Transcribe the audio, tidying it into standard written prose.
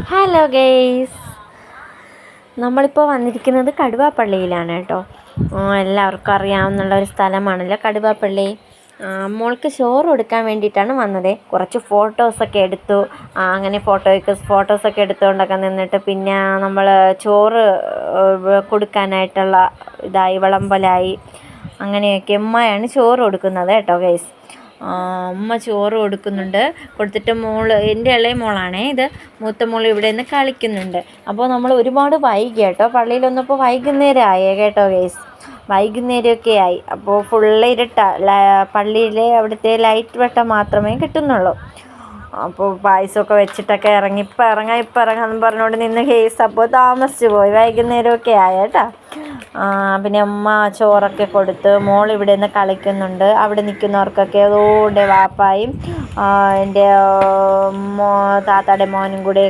Hello guys, നമ്മളിപ്പോൾ വന്നിരിക്കുന്നത് കടുവാപ്പള്ളിയിലാണ് കേട്ടോ. എല്ലാവർക്കും അറിയാവുന്ന ഒരു സ്ഥലമാണല്ലോ കടുവാപ്പള്ളി. മോൾക്ക് ചോറ് കൊടുക്കാൻ വേണ്ടിയിട്ടാണ് വന്നത്. കുറച്ച് ഫോട്ടോസൊക്കെ എടുത്തു. അങ്ങനെ ഫോട്ടോസൊക്കെ എടുത്തുകൊണ്ടൊക്കെ നിന്നിട്ട് പിന്നെ നമ്മൾ ചോറ് കൊടുക്കാനായിട്ടുള്ള വിളമ്പലായി. അങ്ങനെയൊക്കെ ഉമ്മയാണ് ചോറ് കൊടുക്കുന്നത് കേട്ടോ ഗെയ്സ്. ഉമ്മ ചോറ് കൊടുത്തിട്ട് എൻ്റെ ഇളയ മോളാണേ ഇത്. മൂത്ത മോൾ ഇവിടെ നിന്ന് കളിക്കുന്നുണ്ട്. അപ്പോൾ നമ്മൾ ഒരുപാട് വൈകി കേട്ടോ. പള്ളിയിൽ വന്നപ്പോൾ വൈകുന്നേരം ആയേ കേട്ടോ ഗെയ്സ്. വൈകുന്നേരമൊക്കെ ആയി. അപ്പോൾ ഫുള്ള് പള്ളിയിലെ അവിടുത്തെ ലൈറ്റ് വെട്ടം മാത്രമേ കിട്ടുന്നുള്ളൂ. അപ്പോൾ പായസമൊക്കെ വെച്ചിട്ടൊക്കെ ഇപ്പം ഇറങ്ങാമെന്ന് പറഞ്ഞുകൊണ്ട് നിന്ന് ഗെയ്സ്. അപ്പോൾ താമസിച്ച് പോയി, വൈകുന്നേരമൊക്കെ ആയ കേട്ടോ. പിന്നെ അമ്മ ചോറൊക്കെ കൊടുത്ത് മോൾ ഇവിടെ നിന്ന് കളിക്കുന്നുണ്ട്. അവിടെ നിൽക്കുന്നവർക്കൊക്കെ അതുകൊണ്ട് വാപ്പായും എൻ്റെ താത്താടെ മോനും കൂടെ